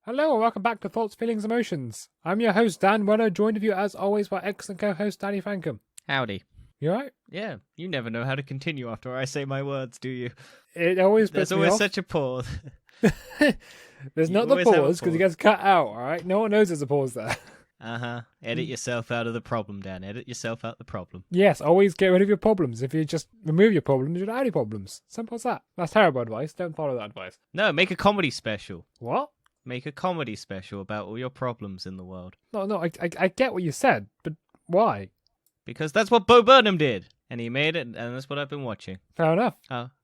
Hello and welcome back to Thoughts, Feelings, Emotions. I'm your host, Dan Weller, joined with you as always by excellent co-host Danny Frankham. Howdy. You alright? Yeah, you never know how to continue after I say my words, do you? It always There's puts me always off. such a pause. There's You not the always have a pause because it pause. gets cut out, alright? No one knows there's a pause there. Edit yourself out of the problem, Dan. Edit yourself out the problem. Yes, always get rid of your problems. If you just remove your problems, you don't have any problems. Simple as that. That's terrible advice. Don't follow that advice. No, make a comedy special. What? Make a comedy special about all your problems in the world. No, I get what you said, but why? Because that's what Bo Burnham did. And he made it, and that's what I've been watching. Fair enough.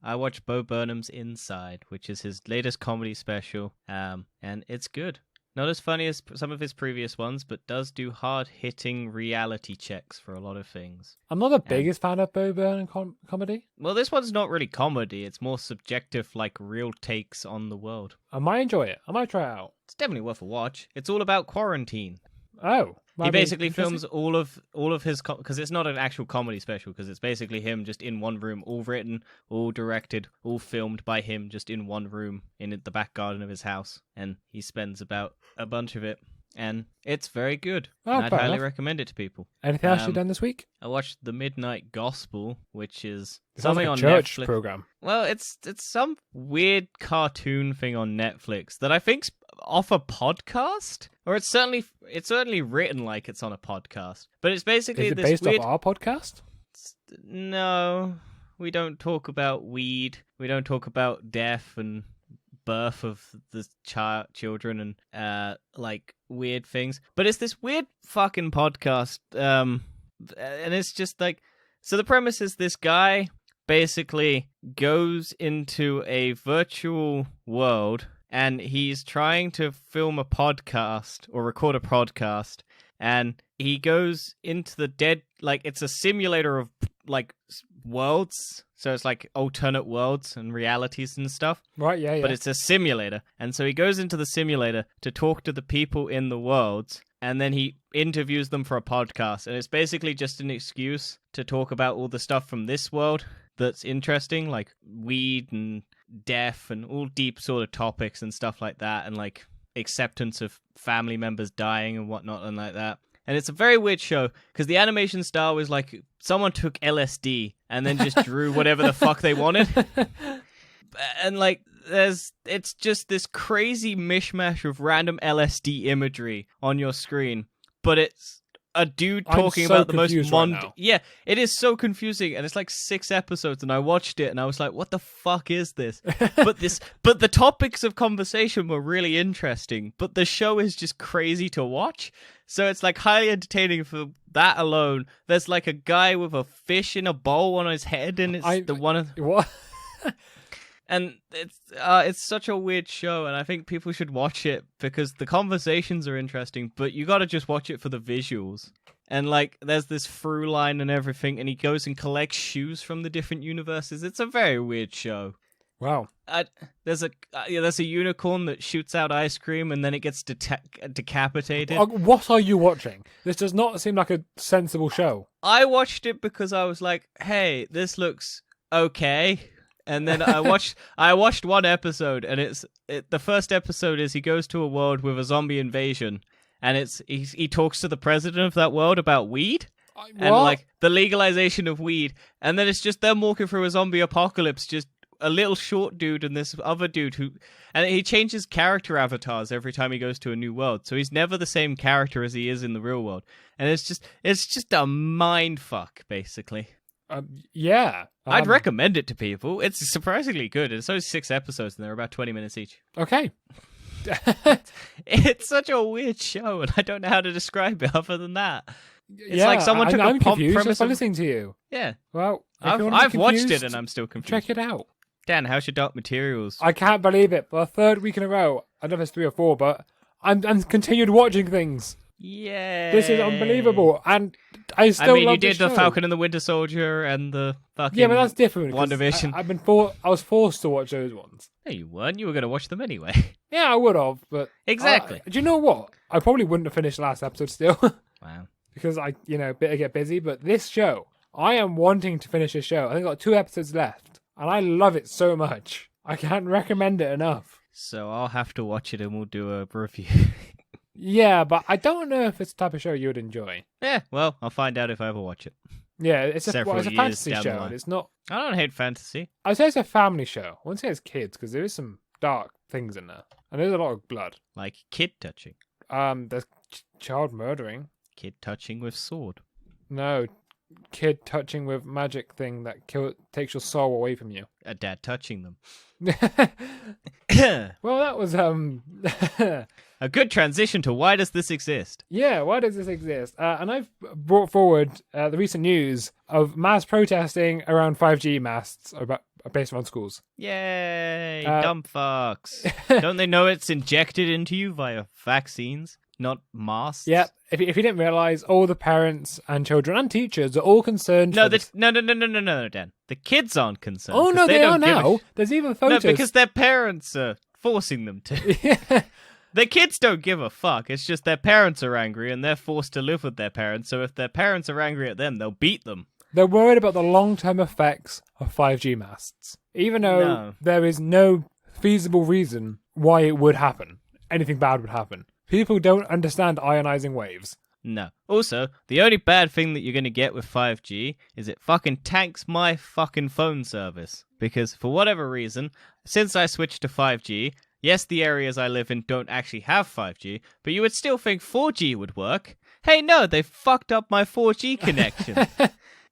I watched Bo Burnham's Inside, which is his latest comedy special, and it's good. Not as funny as some of his previous ones, but does do hard-hitting reality checks for a lot of things. I'm not the biggest fan of Bo Burnham comedy. Well, this one's not really comedy. It's more subjective, like real takes on the world. I might enjoy it. I might try it out. It's definitely worth a watch. It's all about quarantine. Oh. He basically films all of his because it's not an actual comedy special because it's basically him just in one room, all written, all directed, all filmed by him just in one room in the back garden of his house, and he spends about a bunch of it, and it's very good. Oh, and I'd fair highly enough. recommend it to people. Anything else you've done this week? I watched The Midnight Gospel, which is It sounds something like a on church Netflix. program. Well, it's some weird cartoon thing on Netflix that I think's off a podcast, or it's certainly written like it's on a podcast. But it's basically Is it this based weird. off our podcast? No, we don't talk about weed. We don't talk about death and birth of the children and like weird things. But it's this weird fucking podcast. And it's just like, so the premise is this guy basically goes into a virtual world and he's trying to film a podcast or record a podcast, and he goes into the dead, like it's a simulator of like worlds, so it's like alternate worlds and realities and stuff. Right, yeah. But it's a simulator, and so he goes into the simulator to talk to the people in the worlds, and then he interviews them for a podcast, and it's basically just an excuse to talk about all the stuff from this world that's interesting, like weed and death and all deep sort of topics and stuff like that, and like acceptance of family members dying and whatnot and like that. And it's a very weird show because the animation style was like someone took LSD and then just drew whatever the fuck they wanted. And like it's just this crazy mishmash of random LSD imagery on your screen, but it's a dude talking about the most Yeah, it is so confusing, and it's like 6 episodes, and I watched it and I was like, what the fuck is this? but the topics of conversation were really interesting, but the show is just crazy to watch. So it's like highly entertaining for that alone. There's like a guy with a fish in a bowl on his head, and it's What? and it's such a weird show, and I think people should watch it because the conversations are interesting, but you gotta just watch it for the visuals. And like, there's this through line and everything, and he goes and collects shoes from the different universes. It's a very weird show. Wow. There's a unicorn that shoots out ice cream, and then it gets decapitated. What are you watching? This does not seem like a sensible show. I watched it because I was like, hey, this looks okay. And then I watched one episode, and the first episode is he goes to a world with a zombie invasion, and he talks to the president of that world about weed and like the legalization of weed, and then it's just them walking through a zombie apocalypse, just a little short dude and this other dude and he changes character avatars every time he goes to a new world, so he's never the same character as he is in the real world, and it's just a mind fuck basically. Yeah. I'd recommend it to people. It's surprisingly good. It's only 6 episodes, and they're about 20 minutes each. Okay. It's such a weird show, and I don't know how to describe it other than that. It's like someone took I'm a pump confused premise. Just by listening to you. Yeah. Well, I've watched it, and I'm still confused. Check it out. Dan, how's your Dark Materials? I can't believe it. For the 3rd week in a row, I don't know if it's 3 or 4, but I'm continued watching things. Yeah. This is unbelievable, and I still love you did this the show. Falcon and the Winter Soldier and the fucking Yeah, but that's different. WandaVision. I was forced to watch those ones. No, you weren't. You were going to watch them anyway. Yeah, I would have, but Exactly. Do you know what? I probably wouldn't have finished the last episode still. Wow. Because I get busy. But this show, I am wanting to finish this show. I think I've got 2 episodes left, and I love it so much. I can't recommend it enough. So I'll have to watch it and we'll do a review. Yeah, but I don't know if it's the type of show you would enjoy. Yeah, well, I'll find out if I ever watch it. Yeah, it's a Several years fantasy down the show, line. and it's not. I don't hate fantasy. I would say it's a family show. I wouldn't say it's kids because there is some dark things in there, and there's a lot of blood. Like kid touching. There's child murdering. Kid touching with sword. No, kid touching with magic thing that takes your soul away from you. A dad touching them. Well, that was A good transition to why does this exist? Yeah, why does this exist? And I've brought forward the recent news of mass protesting around 5G masts based on schools. Yay, dumb fucks. Don't they know it's injected into you via vaccines, not masks? Yeah, if you didn't realize, all the parents and children and teachers are all concerned. No, no, Dan. The kids aren't concerned. Oh no, they are don't give now. There's even photos. No, because their parents are forcing them to. Yeah. The kids don't give a fuck. It's just their parents are angry and they're forced to live with their parents. So if their parents are angry at them, they'll beat them. They're worried about the long-term effects of 5G masts, even though there is no feasible reason why it would happen. Anything bad would happen. People don't understand ionizing waves. No. Also, the only bad thing that you're going to get with 5G is it fucking tanks my fucking phone service. Because for whatever reason, since I switched to 5G, yes, the areas I live in don't actually have 5G, but you would still think 4G would work. Hey, no, they fucked up my 4G connection.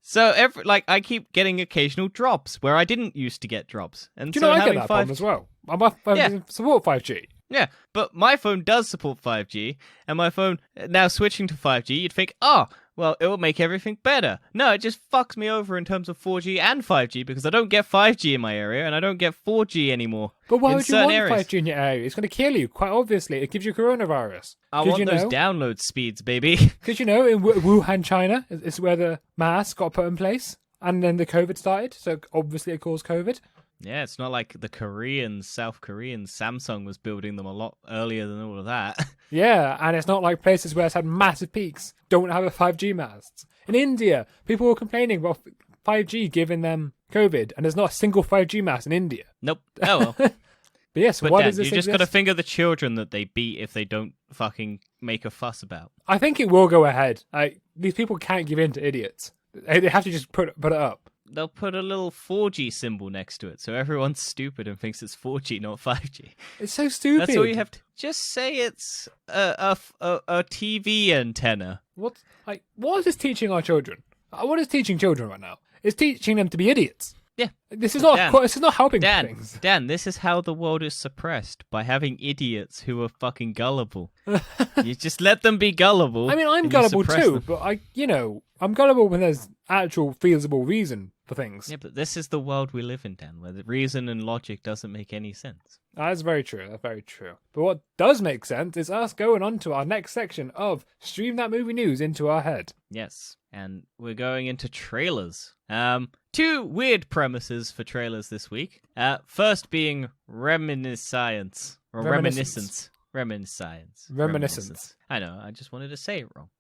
So I keep getting occasional drops where I didn't used to get drops. And Do you so know I having get that problem as well? My phone doesn't support 5G. Yeah, but my phone does support 5G, and my phone, now switching to 5G, you'd think, well, it will make everything better. No, it just fucks me over in terms of 4G and 5G, because I don't get 5G in my area, and I don't get 4G anymore. But why would you want areas. 5G in your area? It's going to kill you, quite obviously. It gives you coronavirus. I want those download speeds, baby. Because, in Wuhan, China, is where the mask got put in place, and then the COVID started, so obviously it caused COVID. Yeah, it's not like the South Korean Samsung was building them a lot earlier than all of that. Yeah, and it's not like places where it's had massive peaks don't have a 5G masts. In India, people were complaining about 5G giving them COVID, and there's not a single 5G mast in India. Nope. Oh well. But yes, but why Dan, does this you just exist? got to finger the children that they beat if they don't fucking make a fuss about. I think it will go ahead. These people can't give in to idiots. They have to just put it up. They'll put a little 4G symbol next to it, so everyone's stupid and thinks it's 4G, not 5G. It's so stupid. That's all you have to... Just say it's a TV antenna. What is this teaching our children? What is teaching children right now? It's teaching them to be idiots. Yeah. This is not helping things. Dan, this is how the world is suppressed, by having idiots who are fucking gullible. You just let them be gullible. I mean, I'm gullible too, but I'm gullible when there's actual feasible reason for things. Yeah, but this is the world we live in, Dan, where the reason and logic doesn't make any sense. That's very true. That's very true. But what does make sense is us going on to our next section of Stream That Movie News into our head. Yes, and we're going into trailers. Two weird premises for trailers this week. First being reminiscence. Reminiscence. I know, I just wanted to say it wrong.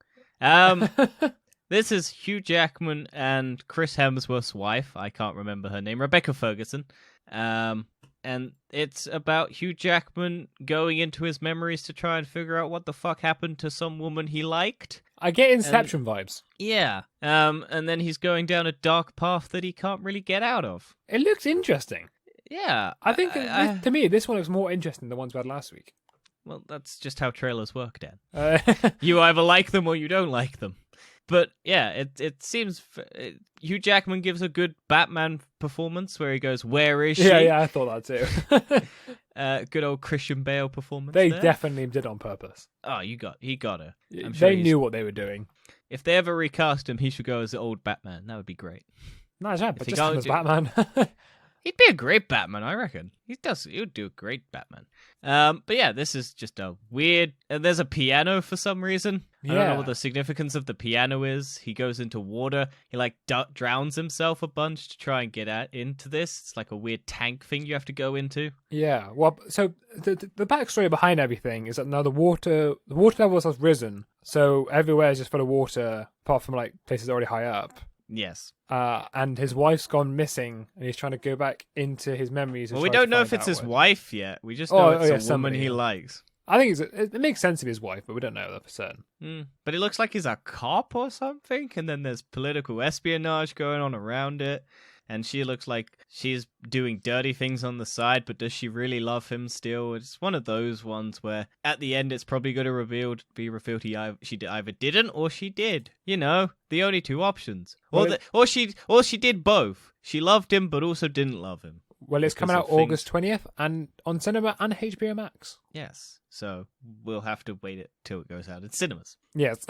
This is Hugh Jackman and Chris Hemsworth's wife. I can't remember her name. Rebecca Ferguson. And it's about Hugh Jackman going into his memories to try and figure out what the fuck happened to some woman he liked. I get Inception vibes. Yeah. And then he's going down a dark path that he can't really get out of. It looks interesting. Yeah. I think, to me, this one looks more interesting than the ones we had last week. Well, that's just how trailers work, Dan. You either like them or you don't like them. But yeah, it seems Hugh Jackman gives a good Batman performance where he goes, "Where is she?" Yeah, I thought that too. Good old Christian Bale performance. They there. definitely did on purpose. Oh, he got her. I'm sure they knew what they were doing. If they ever recast him, he should go as the old Batman. That would be great. Nice, yeah, but just as Batman. He'd be a great Batman, I reckon. He would do a great Batman. But yeah, this is just a weird... there's a piano for some reason. I don't know what the significance of the piano is. He goes into water. He drowns himself a bunch to try and get into this. It's like a weird tank thing you have to go into. Yeah, well, so the backstory behind everything is that now the water levels has risen. So everywhere is just full of water, apart from like places already high up. Yes. And his wife's gone missing, and he's trying to go back into his memories. Well, we don't know if it's his wife yet. We just know it's a woman he likes. I think it makes sense to be his wife, but we don't know that for certain. But it looks like he's a cop or something, and then there's political espionage going on around it. And she looks like she's doing dirty things on the side, but does she really love him still? It's one of those ones where at the end it's probably going to be revealed she either didn't or she did. You know, the only two options. Or she did both. She loved him, but also didn't love him. Well, it's coming out August 20th and on cinema and HBO Max. Yes, so we'll have to wait till it goes out in cinemas. Yes.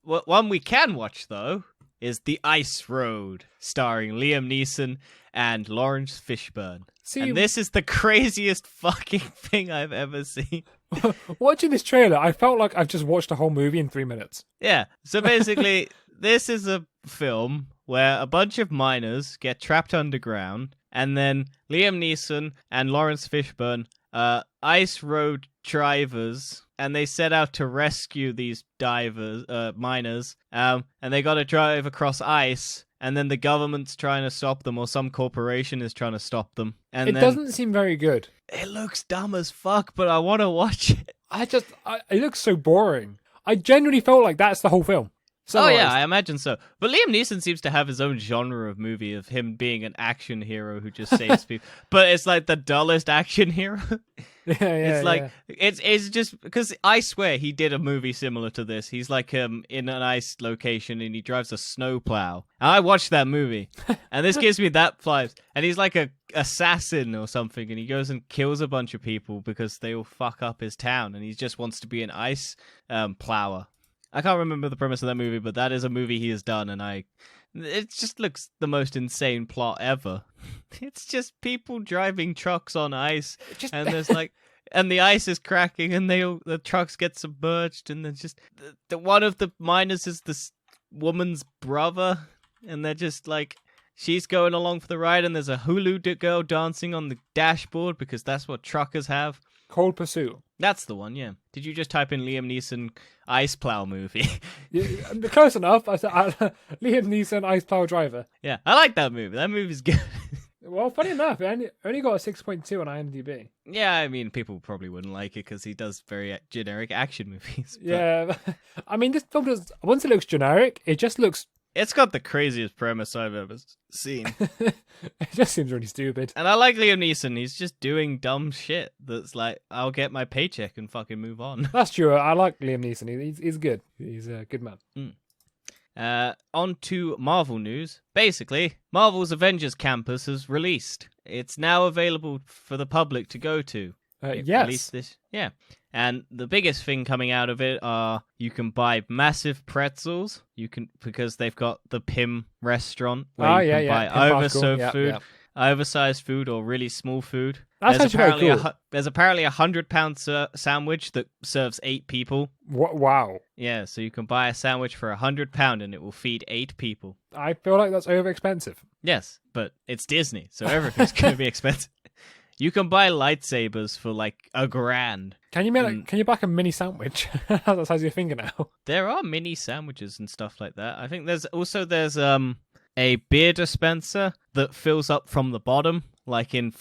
One we can watch, though, is The Ice Road, starring Liam Neeson and Lawrence Fishburne. And this is the craziest fucking thing I've ever seen. Watching this trailer, I felt like I've just watched a whole movie in 3 minutes. Yeah, so basically, this is a film where a bunch of miners get trapped underground, and then Liam Neeson and Lawrence Fishburne, ice road drivers, and they set out to rescue these miners, and they got to drive across ice, and then the government's trying to stop them, or some corporation is trying to stop them. And it doesn't seem very good. It looks dumb as fuck, but I want to watch it. It looks so boring. I genuinely felt like that's the whole film. Oh yeah, I imagine so. But Liam Neeson seems to have his own genre of movie of him being an action hero who just saves people. But it's like the dullest action hero. It's just because I swear he did a movie similar to this. He's like in an ice location and he drives a snowplow. And I watched that movie, and this gives me that vibes. And he's like a assassin or something, and he goes and kills a bunch of people because they all fuck up his town, and he just wants to be an ice plower. I can't remember the premise of that movie, but that is a movie he has done, and it just looks the most insane plot ever. It's just people driving trucks on ice, and there's and the ice is cracking, and the trucks get submerged, and there's just one of the miners is this woman's brother, and they're just like, she's going along for the ride, and there's a hula girl dancing on the dashboard because that's what truckers have. Cold Pursuit. That's the one, yeah. Did you just type in Liam Neeson ice plow movie? Yeah, close enough. I said Liam Neeson ice plow driver. Yeah, I like that movie. That movie's good. Well, funny enough, it only got a 6.2 on IMDb. Yeah, I mean, people probably wouldn't like it because he does very generic action movies. But... Yeah, I mean, this film does. Once it looks generic, it just looks. It's got the craziest premise I've ever seen. It just seems really stupid. And I like Liam Neeson. He's just doing dumb shit that's like, I'll get my paycheck and fucking move on. That's true. I like Liam Neeson. He's good. He's a good man. On to Marvel news. Basically, Marvel's Avengers campus has released. It's now available for the public to go to. Yes. Released this. Yeah. And the biggest thing coming out of it are you can buy massive pretzels. Because they've got the Pim restaurant where you can buy oversized food or really small food. That's actually very cool. There's apparently £100 sandwich that serves 8 people. Wow. Yeah, so you can buy a sandwich for £100 and it will feed 8 people. I feel like that's over expensive. Yes, but it's Disney, so everything's going to be expensive. You can buy lightsabers for like $1,000. Can you buy a mini sandwich? That's the size of your finger now. There are mini sandwiches and stuff like that. I think there's a beer dispenser that fills up from the bottom, like in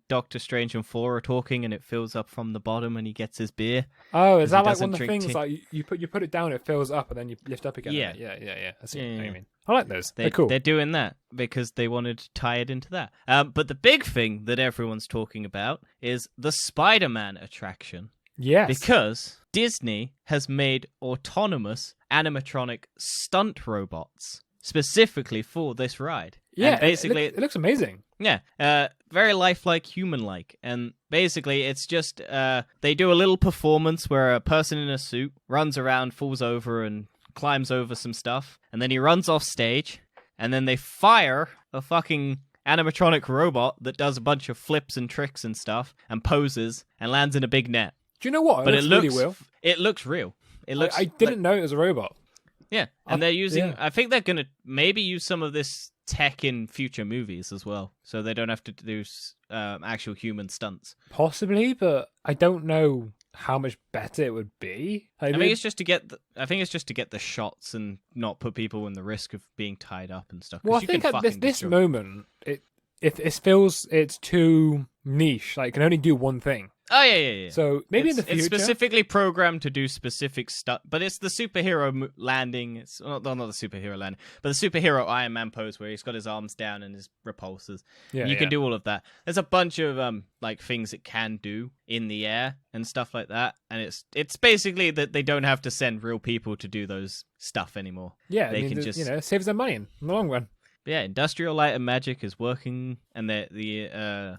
Doctor Strange and Thor are talking, and it fills up from the bottom, and he gets his beer. Oh, is that like one of the things like you put it down, it fills up, and then you lift up again? Yeah. I see what you mean. I like those. They're cool. They're doing that because they wanted to tie it into that. But the big thing that everyone's talking about is the Spider-Man attraction. Yes. Because Disney has made autonomous animatronic stunt robots specifically for this ride. Yeah, and basically, it looks amazing. Yeah, very lifelike, human-like. And basically, it's just they do a little performance where a person in a suit runs around, falls over, and climbs over some stuff, and then he runs off stage, and then they fire a fucking animatronic robot that does a bunch of flips and tricks and stuff, and poses, and lands in a big net. Do you know what? It looks really real. It looks real. I didn't know it was a robot. Yeah, and they're using... Yeah. I think they're going to maybe use some of this tech in future movies as well, so they don't have to do actual human stunts. Possibly, but I don't know how much better it would be. I think it's just to get the shots and not put people in the risk of being tied up and stuff. Well, I think at this moment, it feels it's too niche. Like, it can only do one thing. Oh, yeah. So maybe in the future... It's specifically programmed to do specific stuff, but it's the superhero landing. It's not the superhero landing, but the superhero Iron Man pose where he's got his arms down and his repulsors. Yeah, you can do all of that. There's a bunch of like things it can do in the air and stuff like that, and it's basically that they don't have to send real people to do those stuff anymore. Yeah, they can just it saves them money in the long run. Yeah, Industrial Light and Magic is working, and the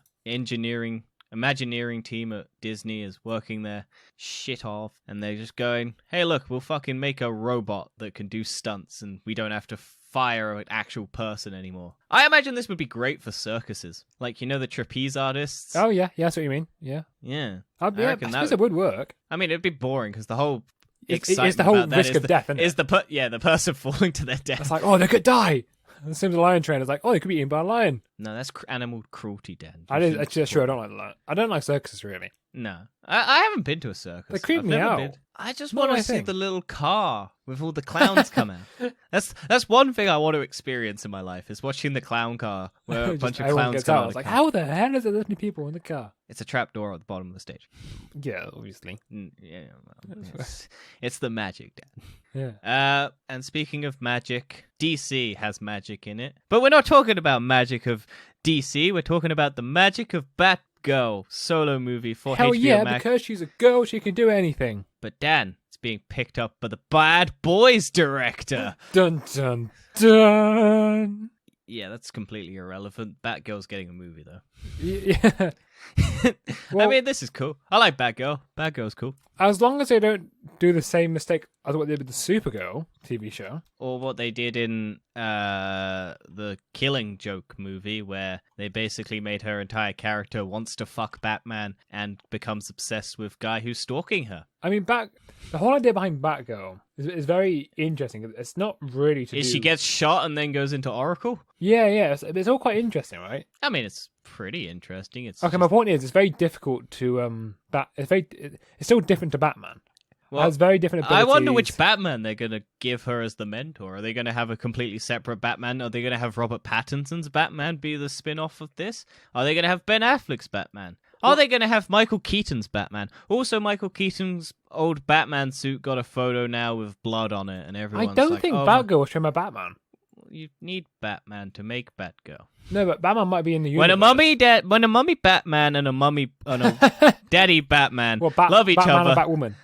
Imagineering team at Disney is working their shit off, and they're just going, hey, look, we'll fucking make a robot that can do stunts, and we don't have to fire an actual person anymore. I imagine this would be great for circuses. Like, the trapeze artists? Oh, yeah, that's what you mean. Yeah. Yeah. I suppose it would work. I mean, it'd be boring, because the whole it's the whole risk of death, isn't it? The person falling to their death. It's like, oh, they could die! The Sims Lion Trainer's like, oh, they could be eaten by a lion. No, that's animal cruelty, Dan. I don't like that. I don't like circuses, really. No. I haven't been to a circus. They creep me out. I just want to see the little car with all the clowns come out. That's one thing I want to experience in my life, is watching the clown car where a bunch of clowns come out. It's like, how the hell is there this many people in the car? It's a trap door at the bottom of the stage. Yeah, obviously. Yeah, it's the magic, Dan. Yeah. And speaking of magic, DC has magic in it. But we're not talking about magic of DC. We're talking about the magic of Batgirl solo movie for Hell HBO yeah, Max. because she's a girl, she can do anything. But Dan, it's being picked up by the Bad Boys director. Dun dun dun. Yeah, that's completely irrelevant. Batgirl's getting a movie, though. Yeah. Well, I mean, this is cool. I like Batgirl. Batgirl's cool. As long as they don't do the same mistake as what they did with the Supergirl TV show. Or what they did in the Killing Joke movie, where they basically made her entire character wants to fuck Batman and becomes obsessed with guy who's stalking her. I mean, the whole idea behind Batgirl is very interesting. It's not really to She gets shot and then goes into Oracle? Yeah. It's all quite interesting, right? I mean, it's pretty interesting. My point is, it's very difficult to it's still different to Batman. Well, has very different abilities. I wonder which Batman they're going to give her as the mentor. Are they going to have a completely separate Batman? Are they going to have Robert Pattinson's Batman be the spin-off of this? Are they going to have Ben Affleck's Batman? Are they going to have Michael Keaton's Batman? Also, Michael Keaton's old Batman suit got a photo now with blood on it, and everyone's like, I don't think Batgirl was from a Batman. You need Batman to make Batgirl. No, but Batman might be in the universe. When a mummy Batman and a daddy Batman love each Batman other. And Batwoman.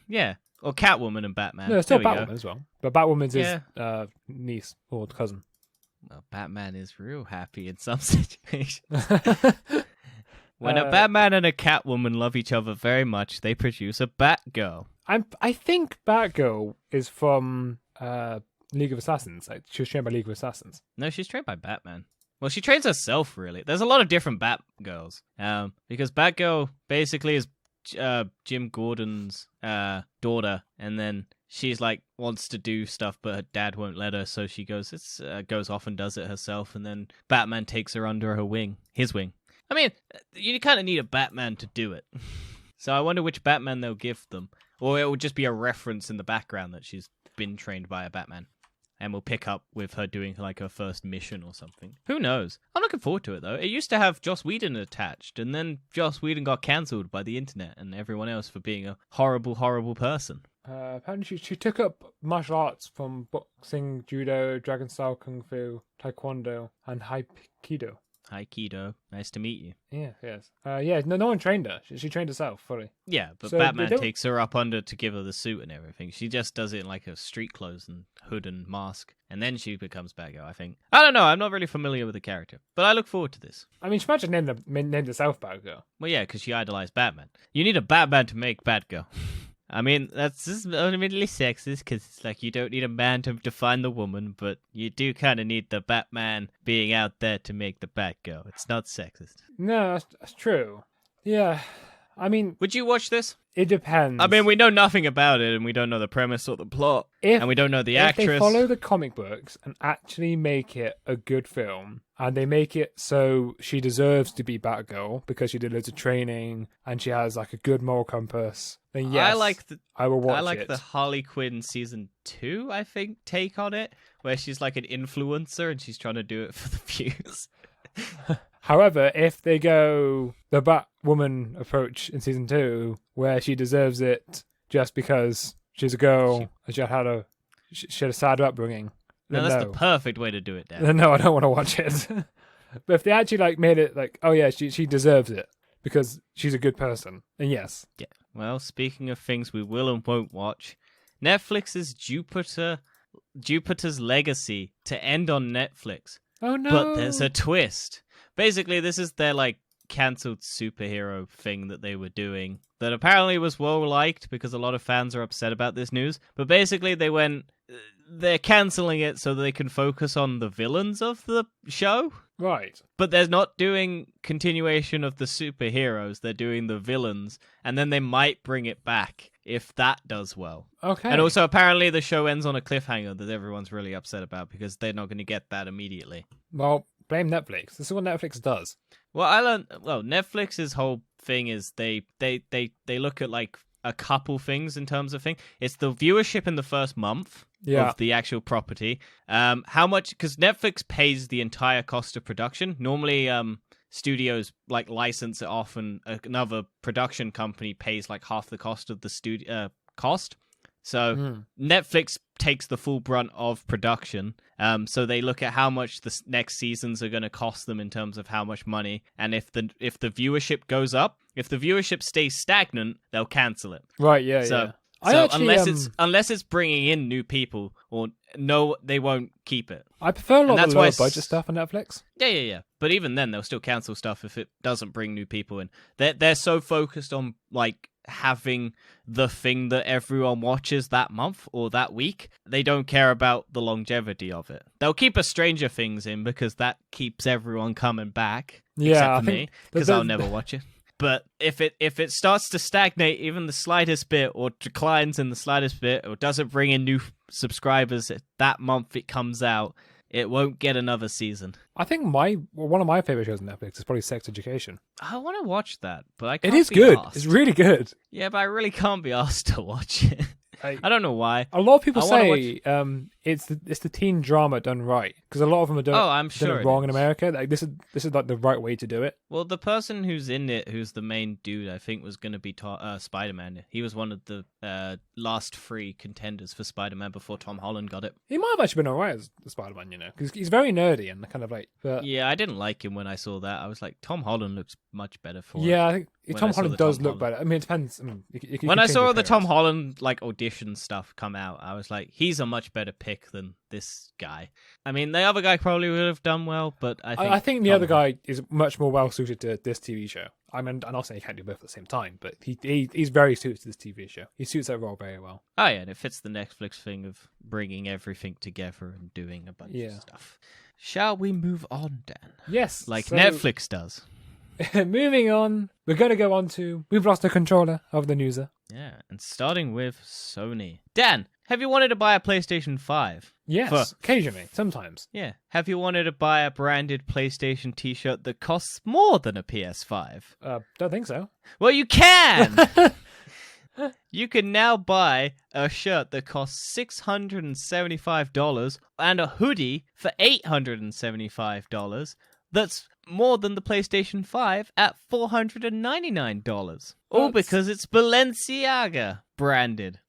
Yeah, or Catwoman and Batman. No, it's still Batwoman as well. But Batwoman's his niece or cousin. Well, Batman is real happy in some situations. When a Batman and a Catwoman love each other very much, they produce a Batgirl. I think Batgirl is from League of Assassins. Like, she was trained by League of Assassins. No, she's trained by Batman. Well, she trains herself, really. There's a lot of different Batgirls. Because Batgirl basically is Jim Gordon's daughter, and then she's like wants to do stuff, but her dad won't let her, so she goes off and does it herself, and then Batman takes her under his wing. I mean, you kind of need a Batman to do it. So I wonder which Batman they'll give them, or it will just be a reference in the background that she's been trained by a Batman. And we'll pick up with her doing like her first mission or something. Who knows? I'm looking forward to it, though. It used to have Joss Whedon attached, and then Joss Whedon got cancelled by the internet and everyone else for being a horrible, horrible person. Apparently she took up martial arts from boxing, judo, dragon style kung fu, taekwondo, and haikido. Aikido. Nice to meet you. Yeah, yes. No one trained her. She trained herself fully. Yeah, but so Batman takes her up under to give her the suit and everything. She just does it in like her street clothes and hood and mask. And then she becomes Batgirl, I think. I don't know. I'm not really familiar with the character. But I look forward to this. I mean, she might just named herself Batgirl. Well, yeah, because she idolized Batman. You need a Batman to make Batgirl. I mean, that's just ultimately sexist, because it's like you don't need a man to define the woman, but you do kind of need the Batman being out there to make the Batgirl. It's not sexist. No, that's true. Yeah, I mean... Would you watch this? It depends. I mean, we know nothing about it, and we don't know the premise or the plot, and we don't know the actress. If they follow the comic books and actually make it a good film, and they make it so she deserves to be Batgirl because she did loads of training and she has like a good moral compass, then yes, I will watch it. I like the Harley Quinn season 2, I think, take on it, where she's like an influencer and she's trying to do it for the views. However, if they go the Batwoman approach in season 2, where she deserves it just because she's a girl and she had a sad upbringing, then that's the perfect way to do it, Dan. Then no, I don't want to watch it. But if they actually like made it like, oh yeah, she deserves it because she's a good person, then yes. Yeah. Well, speaking of things we will and won't watch, Netflix's Jupiter's Legacy to end on Netflix. Oh no! But there's a twist. Basically, this is their like cancelled superhero thing that they were doing that apparently was well liked because a lot of fans are upset about this news. But basically, they're cancelling it so that they can focus on the villains of the show. Right. But they're not doing continuation of the superheroes. They're doing the villains, and then they might bring it back if that does well. Okay. And also, apparently, the show ends on a cliffhanger that everyone's really upset about because they're not going to get that immediately. Well, blame Netflix. This is what Netflix does. Well, Netflix's whole thing is they look at like a couple things in terms of thing. It's the viewership in the first month of the actual property. How much? Because Netflix pays the entire cost of production. Normally, studios like license it off, and another production company pays like half the cost of the studio cost. So Netflix takes the full brunt of production. So they look at how much the next seasons are going to cost them in terms of how much money, and if the viewership goes up, if the viewership stays stagnant, they'll cancel it. Right? Yeah. So unless it's bringing in new people, or no, they won't keep it. I prefer a lot of lower budget stuff on Netflix. Yeah. But even then, they'll still cancel stuff if it doesn't bring new people in. They're so focused on like having the thing that everyone watches that month or that week, they don't care about the longevity of it. They'll keep a Stranger Things in because that keeps everyone coming back. Yeah, except for me, because I'll never watch it. But if it starts to stagnate even the slightest bit, or declines in the slightest bit, or doesn't bring in new subscribers that month it comes out, it won't get another season. I think one of my favorite shows on Netflix is probably Sex Education. I want to watch that, but I can't. It is good. It's really good. Yeah, but I really can't be asked to watch it. I don't know why. A lot of people say it's the teen drama done right, because a lot of them are I'm sure it wrong in America. Like this is like the right way to do it. Well, the person who's in it, who's the main dude, I think was going to be Spider-Man. He was one of the last 3 contenders for Spider-Man before Tom Holland got it. He might have actually been alright as Spider-Man, because he's very nerdy and kind of like. But... Yeah, I didn't like him when I saw that. I was like, Tom Holland looks much better for it. Yeah, I think Tom Holland does look better. I mean, it depends. I mean, when I saw the Tom Holland like audition stuff come out, I was like, he's a much better pick than this guy. I mean, the other guy probably would have done well, but I think the other guy is much more well suited to this TV show. I mean, I'm not saying he can't do both at the same time, but he's very suited to this TV show. He suits that role very well. Oh yeah, and it fits the Netflix thing of bringing everything together and doing a bunch of stuff. Shall we move on, Dan? Yes, like Netflix does. Moving on, we're going to go on to we've lost a controller of the newser. Yeah, and starting with Sony. Dan, have you wanted to buy a PlayStation 5? Yes, occasionally, sometimes. Yeah. Have you wanted to buy a branded PlayStation t-shirt that costs more than a PS5? Don't think so. Well, you can! You can now buy a shirt that costs $675 and a hoodie for $875. That's more than the PlayStation 5 at $499. All because it's Balenciaga branded.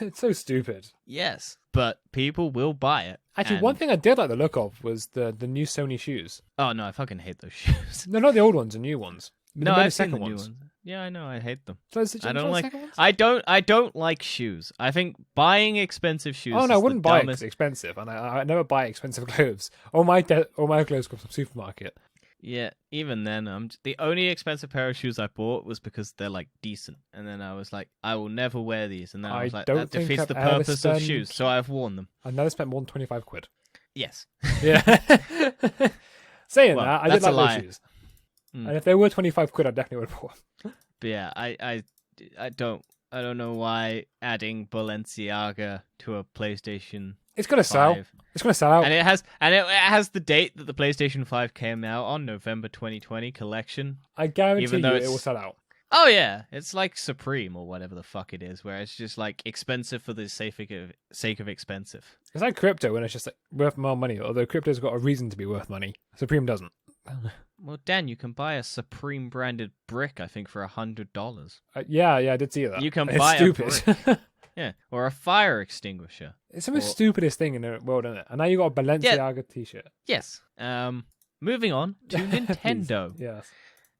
It's so stupid. Yes, but people will buy it. Actually, one thing I did like the look of was the new Sony shoes. Oh no, I fucking hate those shoes. No, not the old ones, the new ones. No, I've seen the new ones. Yeah, I know, I hate them. So I don't like. I don't like shoes. I think buying expensive shoes. Oh no, I wouldn't buy expensive, and I never buy expensive clothes. All my clothes come from the supermarket. Yeah, even then, the only expensive pair of shoes I bought was because they're like decent, and then I was like, I will never wear these, and then I was like, that defeats the purpose of shoes, so I've worn them. I've never spent more than £25. Yes. Yeah. Saying that, I did like those shoes. And if they were £25, I definitely would have bought them. But yeah, I don't know why adding Balenciaga to a PlayStation. It's gonna sell. 5. It's gonna sell out. And it has the date that the PlayStation 5 came out on, November 2020 collection. I guarantee you it will sell out. Oh yeah, it's like Supreme or whatever the fuck it is, where it's just like expensive for the sake of expensive. It's like crypto when it's just like worth more money, although crypto's got a reason to be worth money. Supreme doesn't. Well, Dan, you can buy a Supreme branded brick, I think, for $100. Yeah, I did see that. You can it's buy stupid. a brick. Yeah, or a fire extinguisher. It's the most stupidest thing in the world, isn't it? And now you got a Balenciaga t-shirt. Yes. Moving on to Nintendo. Yes.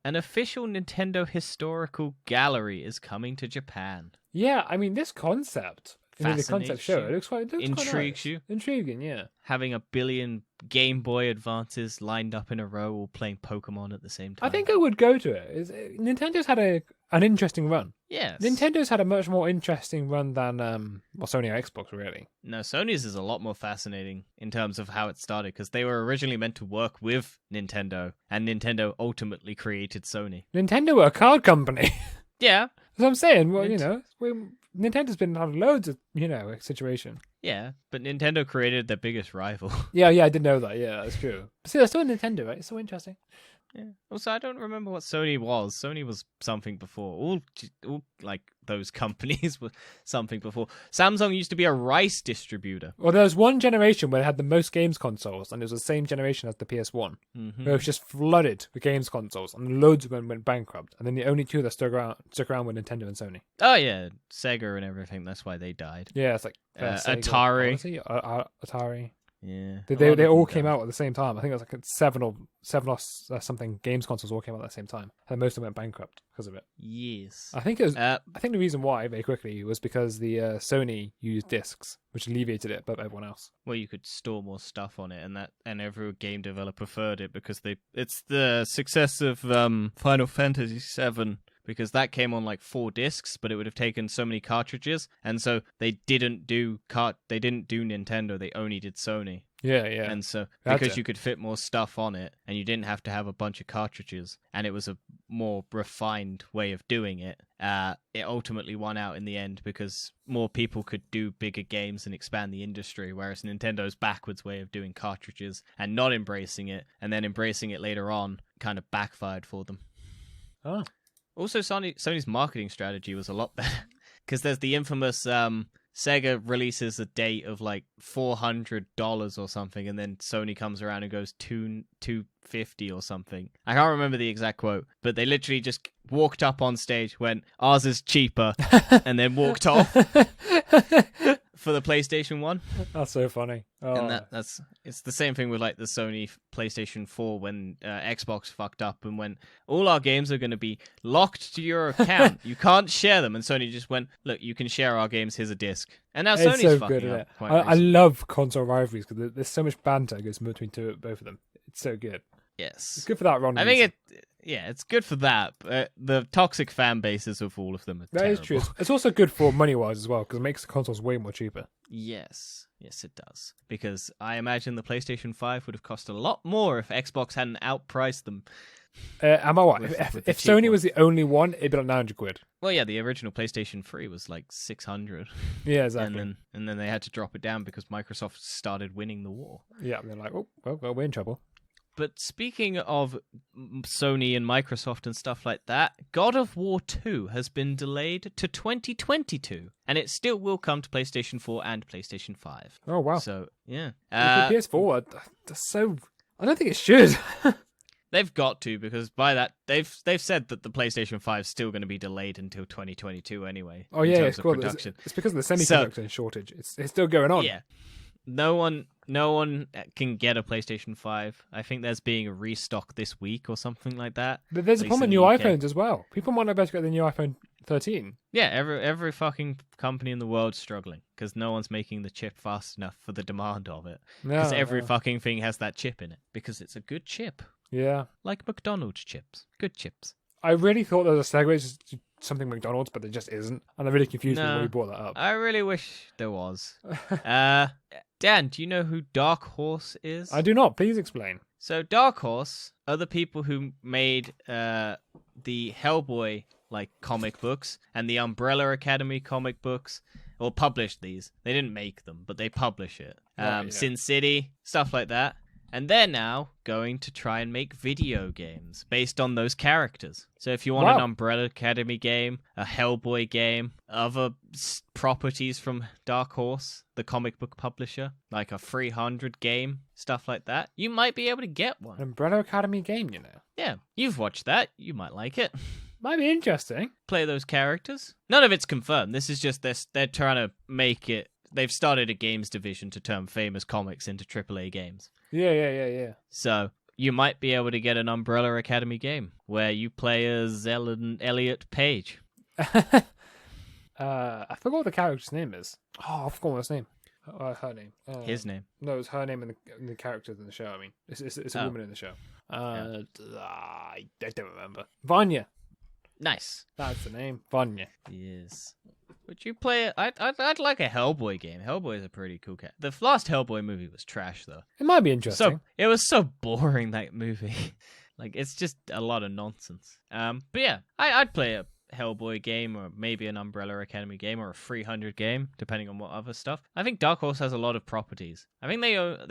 An official Nintendo historical gallery is coming to Japan. Yeah, I mean, this concept, the concept show, it looks quite intrigues nice. you. Intriguing, yeah. Having a billion Game Boy Advances lined up in a row, all playing Pokemon at the same time. I think I would go to it. Nintendo's had an interesting run. Yes. Nintendo's had a much more interesting run than Sony or Xbox, really. No, Sony's is a lot more fascinating in terms of how it started, because they were originally meant to work with Nintendo, and Nintendo ultimately created Sony. Nintendo were a card company. Yeah. That's what I'm saying. Well, Nintendo's been had loads of, situation. Yeah, but Nintendo created their biggest rival. Yeah, I did know that. Yeah, that's true. But see, they're still Nintendo, right? It's so interesting. Yeah. Also, I don't remember what Sony was. Sony was something before. All like those companies were something before. Samsung used to be a rice distributor. Well, there was one generation where it had the most games consoles, and it was the same generation as the PS1. Mm-hmm. Where it was just flooded with games consoles, and loads of them went bankrupt. And then the only two that stuck around were Nintendo and Sony. Oh yeah, Sega and everything. That's why they died. Yeah, it's like Atari. Sega, Atari. Yeah, they all came out at the same time. I think it was like seven or something games consoles all came out at the same time, and most of them went bankrupt because of it. Yes, I think it was. I think the reason why, very quickly, was because the Sony used discs, which alleviated it above everyone else. Well, you could store more stuff on it, and every game developer preferred it because it's the success of Final Fantasy VII. Because that came on like 4 discs, but it would have taken so many cartridges, and so they didn't do Nintendo. They only did Sony. Yeah. And so because you could fit more stuff on it, and you didn't have to have a bunch of cartridges, and it was a more refined way of doing it, it ultimately won out in the end because more people could do bigger games and expand the industry. Whereas Nintendo's backwards way of doing cartridges and not embracing it, and then embracing it later on, kind of backfired for them. Oh. Also, Sony's marketing strategy was a lot better because there's the infamous Sega releases a date of like $400 or something, and then Sony comes around and goes $250 or something. I can't remember the exact quote, but they literally just walked up on stage, went, "Ours is cheaper," and then walked off for the PlayStation 1. That's so funny. Oh. And it's the same thing with like the Sony PlayStation 4 when Xbox fucked up and went, "All our games are going to be locked to your account. You can't share them." And Sony just went, "Look, you can share our games. Here's a disc." And now Sony's so fucking good, up. I love console rivalries because there's so much banter goes between both of them. It's so good. Yes, it's good for that run. I think it's good for that. But the toxic fan bases of all of them are terrible. That is true. It's also good for money-wise as well because it makes the consoles way more cheaper. Yes, it does. Because I imagine the PlayStation 5 would have cost a lot more if Xbox hadn't outpriced them. Am I right? If Sony was the only one, it'd be like £900. Well, yeah, the original PlayStation 3 was like $600. Yeah, exactly. And then they had to drop it down because Microsoft started winning the war. Yeah, they're like, oh, well, we're in trouble. But speaking of Sony and Microsoft and stuff like that, God of War 2 has been delayed to 2022, and it still will come to PlayStation 4 and PlayStation 5. Oh, wow. So, yeah. The PS4, that's so... I don't think it should. They've got to, because by that, they've said that the PlayStation 5 is still going to be delayed until 2022 anyway. Oh, yeah, it's cool. It's because of the semiconductor shortage. It's still going on. Yeah. No one can get a PlayStation 5. I think there's being a restock this week or something like that. But there's a problem with new iPhones as well. People might not be able to get the new iPhone 13. Yeah, every fucking company in the world's struggling because no one's making the chip fast enough for the demand of it. Because every fucking thing has that chip in it because it's a good chip. Yeah. Like McDonald's chips. Good chips. I really thought there was a segue to something McDonald's, but there just isn't. And I'm really confused when we brought that up. I really wish there was. Dan, do you know who Dark Horse is? I do not. Please explain. So Dark Horse are the people who made the Hellboy like comic books, and the Umbrella Academy comic books, or published these. They didn't make them, but they publish it. Sin City, stuff like that. And they're now going to try and make video games based on those characters. So if you want an Umbrella Academy game, a Hellboy game, other properties from Dark Horse, the comic book publisher, like a 300 game, stuff like that, you might be able to get one. An Umbrella Academy game, you know? Yeah, you've watched that. You might like it. Might be interesting. Play those characters. None of it's confirmed. This is just they're trying to make it. They've started a games division to turn famous comics into AAA games. Yeah. So you might be able to get an Umbrella Academy game where you play as Elliot Page. I forgot what the character's name is. Oh, I forgot what his name. Her name. His name. No, it's her name and the characters in the show. I mean, it's a woman in the show. I don't remember. Vanya. Nice. That's the name. Vanya. Yes. Would you play it? I'd like a Hellboy game. Hellboy is a pretty cool cat. The last Hellboy movie was trash, though. It might be interesting. So it was so boring, that movie. Like, it's just a lot of nonsense. But yeah, I'd play a Hellboy game, or maybe an Umbrella Academy game, or a 300 game, depending on what other stuff. I think Dark Horse has a lot of properties. I think they owned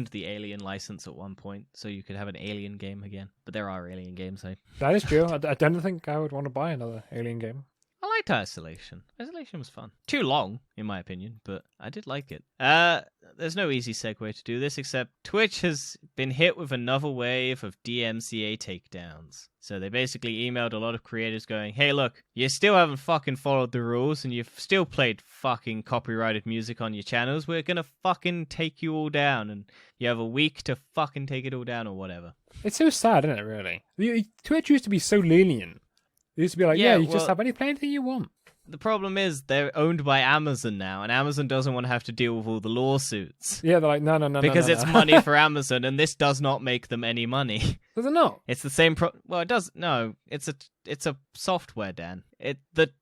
the Alien license at one point, so you could have an Alien game again. But there are Alien games. That is true. I don't think I would want to buy another Alien game. I liked Isolation. Isolation was fun. Too long, in my opinion, but I did like it. There's no easy segue to do this, except Twitch has been hit with another wave of DMCA takedowns. So they basically emailed a lot of creators going, hey, look, you still haven't fucking followed the rules, and you've still played fucking copyrighted music on your channels. We're gonna fucking take you all down, and you have a week to fucking take it all down, or whatever. It's so sad, isn't it, really? Twitch used to be so lenient. It used to be like, just have play anything you want. The problem is they're owned by Amazon now, and Amazon doesn't want to have to deal with all the lawsuits. Yeah, they're like, no. Because it's money for Amazon, and this does not make them any money. Does it not? It's the same well, it does. No, it's a software, Dan.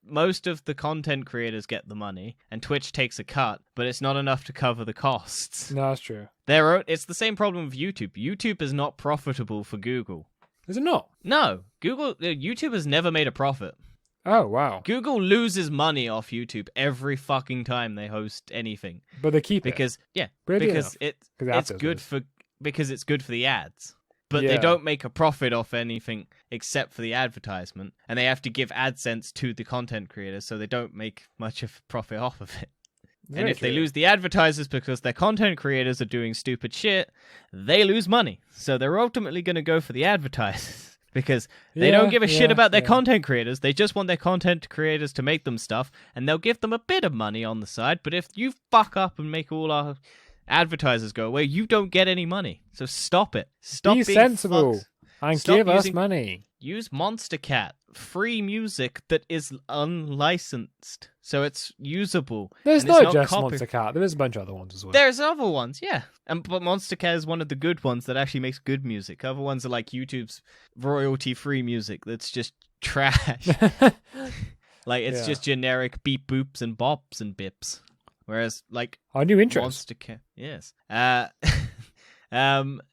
Most of the content creators get the money, and Twitch takes a cut, but it's not enough to cover the costs. No, that's true. It's the same problem with YouTube. YouTube is not profitable for Google. Is it not? No. YouTube has never made a profit. Oh, wow. Google loses money off YouTube every fucking time they host anything. But they keep because, it. Yeah. Because it's good for the ads. But they don't make a profit off anything except for the advertisement. And they have to give AdSense to the content creators, so they don't make much of a profit off of it. And if they lose the advertisers because their content creators are doing stupid shit, they lose money. So they're ultimately going to go for the advertisers because they don't give a shit about their content creators. They just want their content creators to make them stuff, and they'll give them a bit of money on the side. But if you fuck up and make all our advertisers go away, you don't get any money. So stop it. Stop being sensible fucks. And give us money. Use Monster Cat. Free music that is unlicensed, so it's usable. There's not just Monster Cat. There is a bunch of other ones as well. There's other ones, yeah. But Monster Cat is one of the good ones that actually makes good music. Other ones are like YouTube's royalty-free music that's just trash. Like, it's just generic beep boops and bops and bips. Whereas, like, our new interest. Monster Cat, yes. And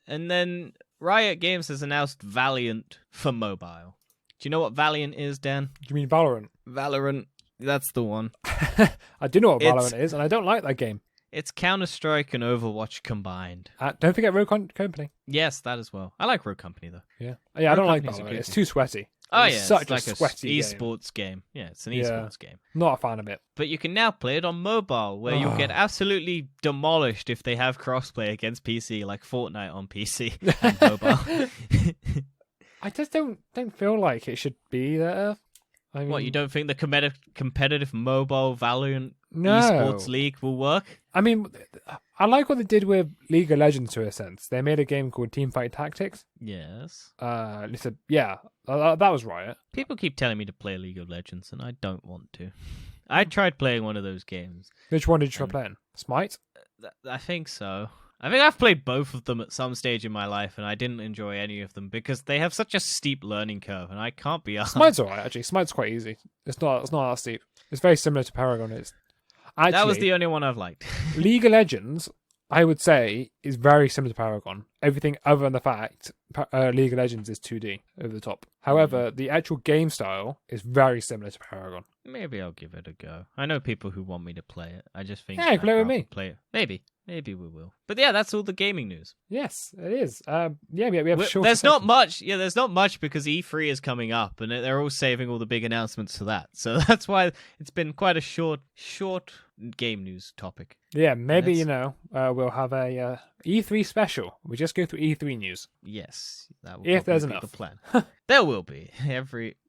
then Riot Games has announced Valiant for mobile. Do you know what Valiant is, Dan? Do you mean Valorant? Valorant, that's the one. I do know what Valorant is, and I don't like that game. It's Counter-Strike and Overwatch combined. Don't forget Rogue Company. Yes, that as well. I like Rogue Company, though. Yeah, I don't like Valorant. It's too sweaty. Oh, it's such like a sweaty esports game. Yeah, it's an esports game. Not a fan of it. But you can now play it on mobile, where you'll get absolutely demolished if they have crossplay against PC, like Fortnite on PC and mobile. I just don't feel like it should be there. I mean, what, you don't think the competitive mobile Valorant esports league will work? I mean, I like what they did with League of Legends to a sense. They made a game called Teamfight Tactics. Yes. That was Riot. People keep telling me to play League of Legends, and I don't want to. I tried playing one of those games. Which one did you try playing? Smite? I think so. I think I've played both of them at some stage in my life, and I didn't enjoy any of them because they have such a steep learning curve, and I can't be arsed. Smite's alright, actually. Smite's quite easy. It's not that steep. It's very similar to Paragon. That was the only one I've liked. League of Legends, I would say, is very similar to Paragon. everything other than the fact League of Legends is 2D over the top. However, the actual game style is very similar to Paragon. Maybe I'll give it a go. I know people who want me to play it. I just think Yeah, play with me. Play it. Maybe we will. But yeah, that's all the gaming news. Yes, it is. We have short. There's not much. Yeah, there's not much because E3 is coming up, and they're all saving all the big announcements for that. So that's why it's been quite a short game news topic. Yeah, maybe we'll have a E3 special. We just go through E3 news. Yes, that will if there's be enough. the plan. There will be.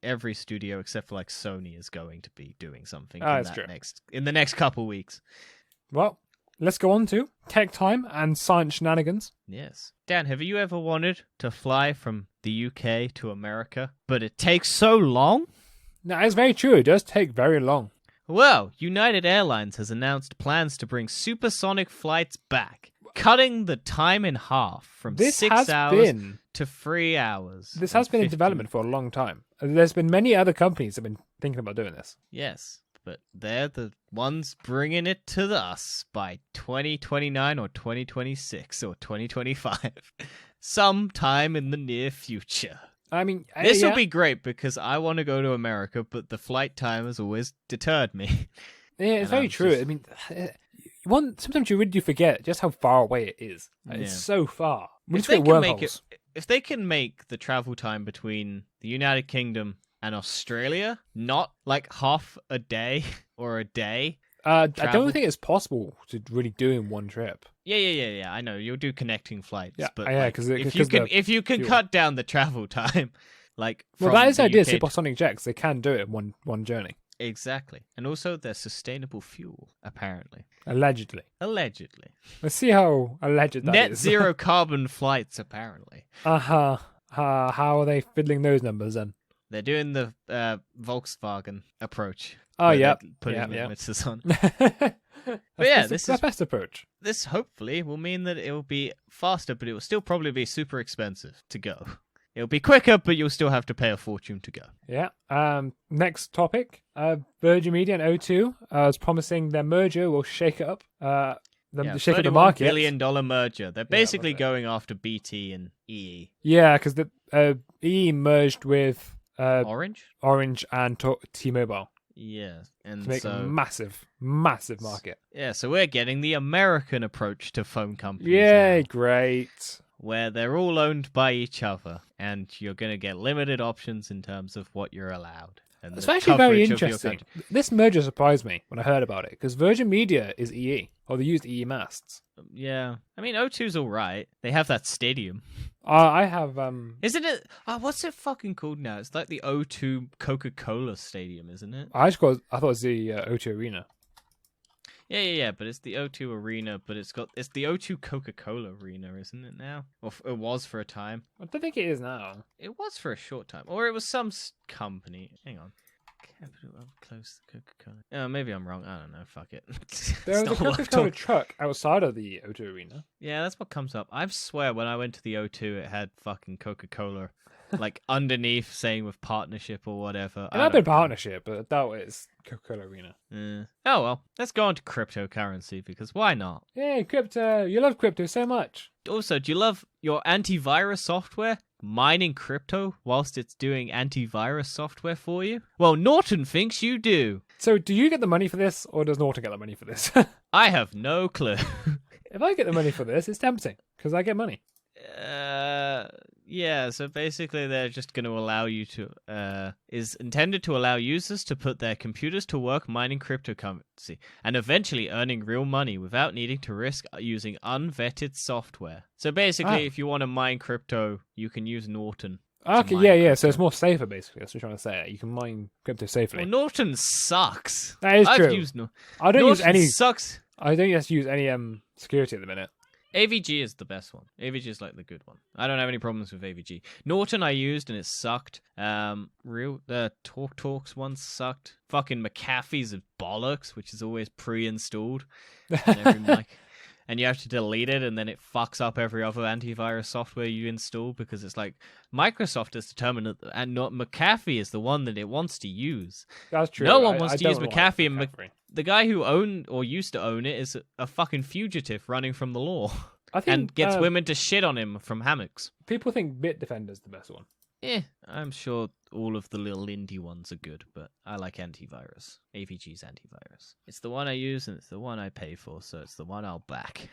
Every studio except for like Sony is going to be doing something in the next couple weeks. Well, let's go on to Tech Time and Science Shenanigans. Yes. Dan, have you ever wanted to fly from the UK to America, but it takes so long? No, it's very true. It does take very long. Well, United Airlines has announced plans to bring supersonic flights back, cutting the time in half from 6 hours to 3 hours. This has been in development for a long time. There's been many other companies that have been thinking about doing this. Yes, but they're the ones bringing it to us by 2029 or 2026 or 2025. Sometime in the near future. I mean, this will be great because I want to go to America, but the flight time has always deterred me. Yeah, it's very true. I mean, sometimes you really do forget just how far away it is. It's so far. If they can make the travel time between the United Kingdom and Australia not like half a day or a day. I don't think it's possible to really do in one trip. Yeah. I know you'll do connecting flights, but if you can cut down the travel time, like that is the idea. Supersonic jets, they can do it in one journey. Exactly, and also they're sustainable fuel, apparently. Allegedly. Let's see how alleged that is. Net zero carbon flights, apparently. How are they fiddling those numbers then? They're doing the Volkswagen approach. Oh, yeah. Putting limiters on. This is the best approach. This hopefully will mean that it will be faster, but it will still probably be super expensive to go. It'll be quicker, but you'll still have to pay a fortune to go. Yeah. Next topic. Virgin Media and O2 is promising their merger will shake it up. Shake up the market. $1 billion merger. They're basically going after BT and EE. Yeah, because the EE merged with Orange and T-Mobile. Yeah, and to make a massive market. Yeah, so we're getting the American approach to phone companies. Yeah, now, great. Where they're all owned by each other, and you're going to get limited options in terms of what you're allowed. And it's actually very interesting. This merger surprised me when I heard about it, because Virgin Media is EE, or they used EE masts. Yeah, I mean O2's all right. They have that stadium. I have. Isn't it? What's it fucking called now? It's like the O2 Coca-Cola Stadium, isn't it? I thought it was the O2 Arena. Yeah, but it's the O2 Arena, but it's the O2 Coca-Cola Arena, isn't it now? Or it was for a time. I don't think it is now. It was for a short time, or it was some company. Hang on. Capital up close to Coca-Cola. Oh, maybe I'm wrong. I don't know. Fuck it. There was a Coca-Cola truck outside of the O2 Arena. Yeah, that's what comes up. I swear when I went to the O2, it had fucking Coca-Cola like underneath saying with partnership or whatever. It might have been partnership, but I doubt it's Coca-Cola Arena. Oh well, let's go on to cryptocurrency because why not? Yeah, crypto. You love crypto so much. Also, do you love your antivirus software mining crypto whilst it's doing antivirus software for you? Well, Norton thinks you do. So do you get the money for this, or does Norton get the money for this? I have no clue. If I get the money for this, it's tempting because I get money. Yeah, so basically they're just going to allow you to, is intended to allow users to put their computers to work mining cryptocurrency and eventually earning real money without needing to risk using unvetted software. So basically, if you want to mine crypto, you can use Norton. Okay, yeah, so it's more safer basically, that's what you're trying to say. You can mine crypto safely. Well, Norton sucks. That is true. I don't Norton use any... sucks. I don't just use any security at the minute. AVG is the best one. AVG is like the good one. I don't have any problems with AVG. Norton I used and it sucked. The TalkTalks one sucked. Fucking McAfee's is bollocks, which is always pre-installed. And you have to delete it, and then it fucks up every other antivirus software you install because it's like Microsoft has determined that, and not McAfee is the one that it wants to use. That's true. No one wants to use McAfee, and the guy who owned or used to own it is a fucking fugitive running from the law. I think, and gets women to shit on him from hammocks. People think Bitdefender's the best one. I'm sure all of the little indie ones are good, but I like antivirus. AVG's antivirus. It's the one I use and it's the one I pay for, so it's the one I'll back.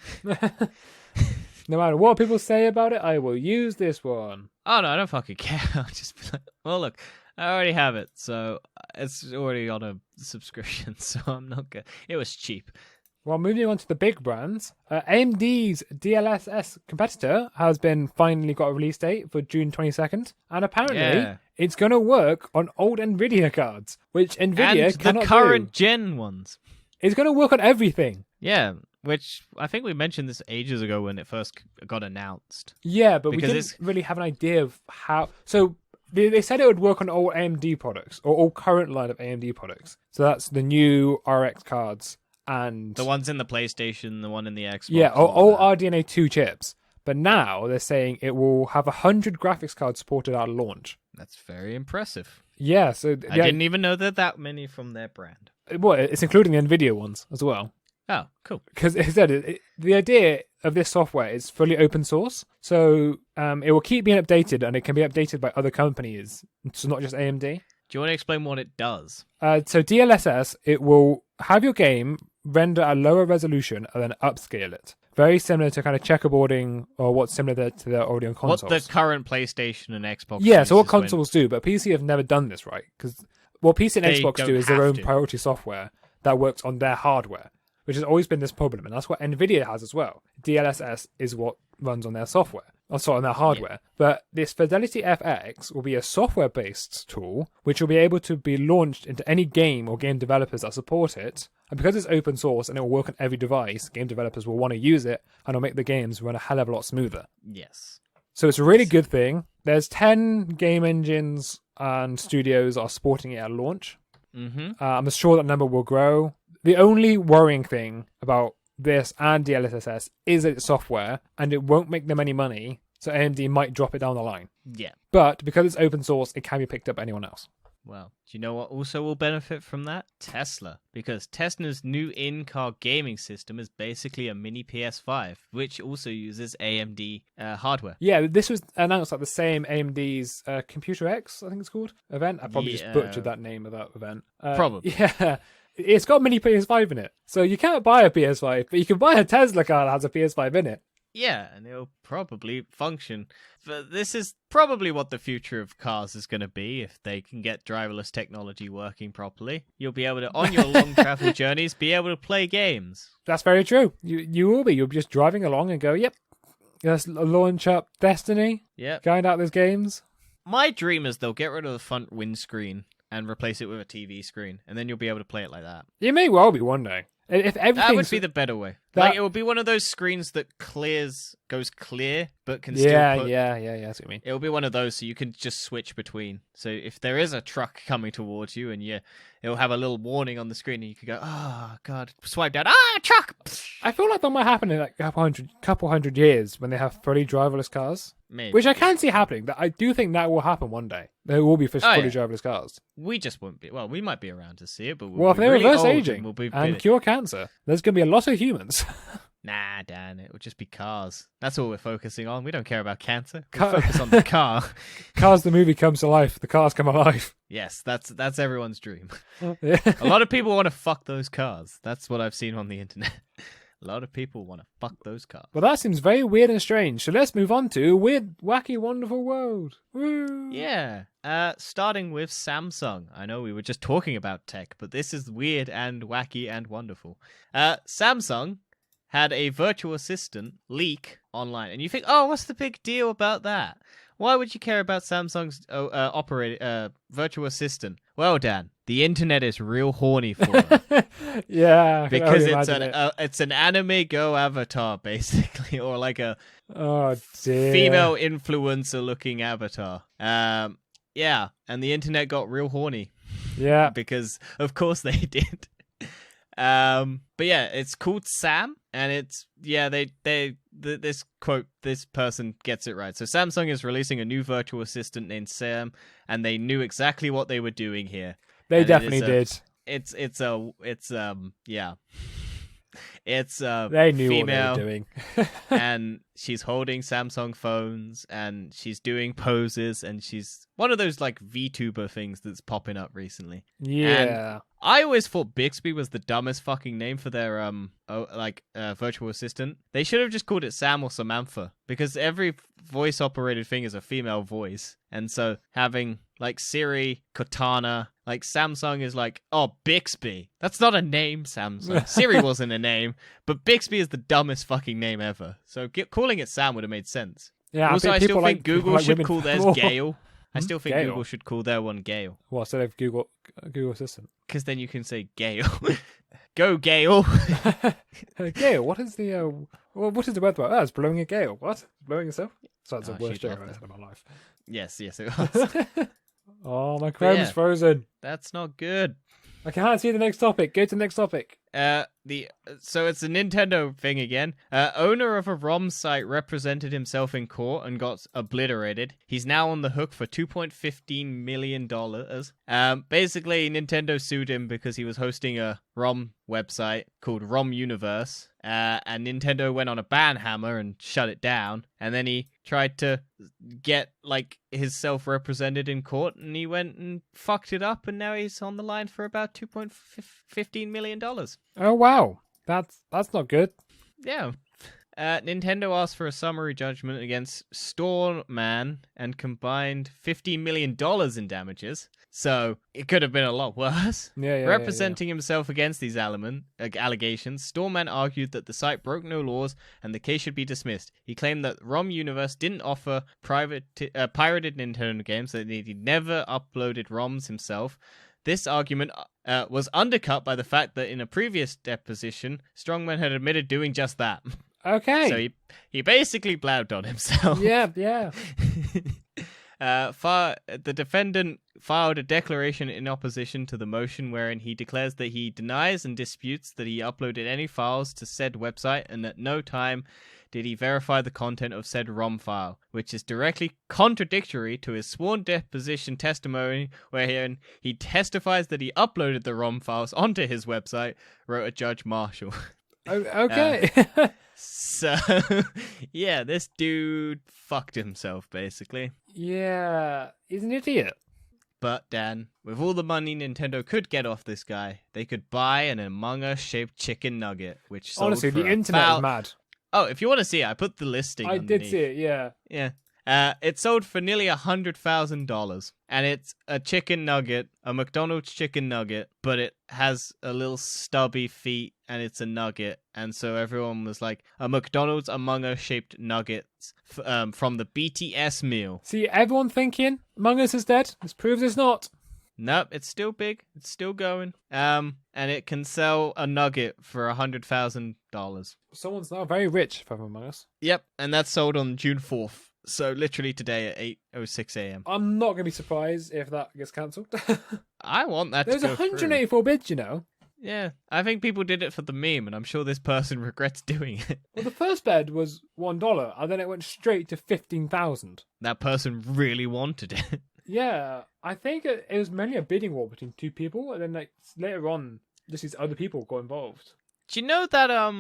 No matter what people say about it, I will use this one. Oh no, I don't fucking care. I'll just be like, well, look, I already have it, so it's already on a subscription, so I'm not good. It was cheap. Well, moving on to the big brands, AMD's DLSS competitor has been finally got a release date for June 22nd, and apparently it's going to work on old NVIDIA cards, which NVIDIA and cannot the current do. gen ones. It's going to work on everything. Yeah, which I think we mentioned this ages ago when it first got announced. Yeah, but we didn't really have an idea of how. So they said it would work on all AMD products, or all current line of AMD products. So that's the new RX cards. And the ones in the PlayStation, the one in the Xbox. Yeah, all RDNA 2 chips. But now they're saying it will have 100 graphics cards supported at launch. That's very impressive. Yeah, so I didn't even know that many from their brand. Well, it's including the NVIDIA ones as well. Oh, cool. Because it said the idea of this software is fully open source, so it will keep being updated, and it can be updated by other companies, so not just AMD. Do you want to explain what it does? So DLSS, it will have your game render at a lower resolution and then upscale it. Very similar to kind of checkerboarding, or what's similar to the already on consoles. What the current PlayStation and Xbox Yeah, so what consoles do, but PC have never done this, right? Because what PC and Xbox do is their own priority software that works on their hardware, which has always been this problem, and that's what NVIDIA has as well. DLSS is what runs on their software, on their hardware. Yeah. But this Fidelity FX will be a software-based tool, which will be able to be launched into any game or game developers that support it. And because it's open source and it will work on every device, game developers will want to use it, and it'll make the games run a hell of a lot smoother. Yes. So it's a really good thing. There's 10 game engines and studios are supporting it at launch. Mm-hmm. I'm sure that number will grow. The only worrying thing about this and DLSS is that it's software, and it won't make them any money, so AMD might drop it down the line. Yeah. But because it's open source, it can be picked up by anyone else. Well, do you know what also will benefit from that? Tesla. Because Tesla's new in-car gaming system is basically a mini PS5, which also uses AMD hardware. Yeah, this was announced at the same AMD's Computer X, I think it's called, event. I probably just butchered that name of that event. Probably. Yeah. It's got a mini PS5 in it. So you can't buy a PS5, but you can buy a Tesla car that has a PS5 in it. Yeah, and it'll probably function. But this is probably what the future of cars is going to be if they can get driverless technology working properly. You'll be able to, on your long travel journeys, be able to play games. That's very true. You will be. You'll be just driving along and go, yep, let's launch up Destiny. Yep. Going out those games. My dream is they'll get rid of the front windscreen and replace it with a TV screen, and then you'll be able to play it like that. You may well be one day. If that would be the better way. Like, it would be one of those screens that goes clear, but can still put... Yeah, that's what I mean. It will be one of those, so you can just switch between. So if there is a truck coming towards you, and it'll have a little warning on the screen, and you can go, oh, God, swipe down, truck! I feel like that might happen in like a couple hundred years when they have fully driverless cars. Maybe. Which I can see happening. I do think that will happen one day. There will be fully driverless cars. We just won't be. Well, we might be around to see it, but if they really reverse aging and cure cancer, there's going to be a lot of humans. Nah, Dan, it would just be cars. That's all we're focusing on. We don't care about cancer. We focus on the car. Cars, the movie comes to life. The cars come alive. Yes, that's everyone's dream. Yeah. A lot of people want to fuck those cars. That's what I've seen on the internet. A lot of people want to fuck those cars. Well, that seems very weird and strange. So let's move on to Weird, Wacky, Wonderful World. Woo. Yeah. Starting with Samsung. I know we were just talking about tech, but this is weird and wacky and wonderful. Samsung had a virtual assistant leak online. And you think, oh, what's the big deal about that? Why would you care about Samsung's virtual assistant? Well, Dan, the internet is real horny for them. Yeah, because it's an anime Go avatar, basically, or like a female influencer looking avatar. Yeah, and the internet got real horny. Yeah, because of course they did. But yeah, it's called Sam, and it's this quote, this person gets it right. So Samsung is releasing a new virtual assistant named Sam, and they knew exactly what they were doing here. They definitely did. It's yeah. It's they knew female, what they were doing. and she's holding Samsung phones, and she's doing poses, and she's one of those like VTuber things that's popping up recently. Yeah. And I always thought Bixby was the dumbest fucking name for their virtual assistant. They should have just called it Sam or Samantha, because every voice operated thing is a female voice. And so having like Siri, Cortana, like Samsung is like, oh, Bixby. That's not a name, Samsung. Siri wasn't a name, but Bixby is the dumbest fucking name ever. So calling it Sam would have made sense. Yeah. Also, I still think Google should women call theirs more. Gale. I still think Gale? Google should call their one Gale. What, instead of Google Assistant? Because then you can say Gale. Go, Gale. Gale, what is the what is the weather? Oh, it's blowing a gale. What? Blowing itself? So that's the worst she'd joke love I've that. ever said in my life. Yes, it was. Oh, my Chrome's yeah. frozen. That's not good. I can't see the next topic. Go to the next topic. So it's a Nintendo thing again. Owner of a ROM site represented himself in court and got obliterated. He's now on the hook for $2.15 million. Basically, Nintendo sued him because he was hosting a ROM website called ROM Universe. And Nintendo went on a ban hammer and shut it down. And then he tried to get like his self represented in court, and he went and fucked it up, and now he's on the line for about $2.15 million. Oh wow, that's not good. Yeah. Nintendo asked for a summary judgment against Storeman and combined $15 million in damages. So it could have been a lot worse. Yeah. Representing himself against these allegations, Storeman argued that the site broke no laws and the case should be dismissed. He claimed that ROM Universe didn't offer pirated Nintendo games, that he never uploaded ROMs himself. This argument was undercut by the fact that in a previous deposition, Strongman had admitted doing just that. Okay. So he basically blabbed on himself. Yeah. The defendant filed a declaration in opposition to the motion wherein he declares that he denies and disputes that he uploaded any files to said website, and at no time did he verify the content of said ROM file, which is directly contradictory to his sworn deposition testimony wherein he testifies that he uploaded the ROM files onto his website, wrote a Judge Marshall. Okay. So, yeah, this dude fucked himself, basically. Yeah, he's an idiot. But, Dan, with all the money Nintendo could get off this guy, they could buy an Among Us-shaped chicken nugget, which sold Honestly, for the internet is mad. Oh, if you want to see it, I put the listing I underneath. did see it, yeah. Yeah. It sold for nearly $100,000, and it's a chicken nugget, a McDonald's chicken nugget, but it has a little stubby feet, and it's a nugget, and so everyone was like, a McDonald's Among Us shaped nuggets from the BTS meal. See, everyone thinking Among Us is dead. This proves it's not. Nope, it's still big. It's still going. And it can sell a nugget for $100,000. Someone's now very rich from Among Us. Yep, and that's sold on June 4th. So literally today at 8:06 a.m. I'm not going to be surprised if that gets cancelled. I want that There's to go 184 bids, you know. Yeah, I think people did it for the meme, and I'm sure this person regrets doing it. Well, the first bid was $1, and then it went straight to 15,000. That person really wanted it. Yeah, I think it was mainly a bidding war between two people, and then like later on, just these other people got involved. Do you know that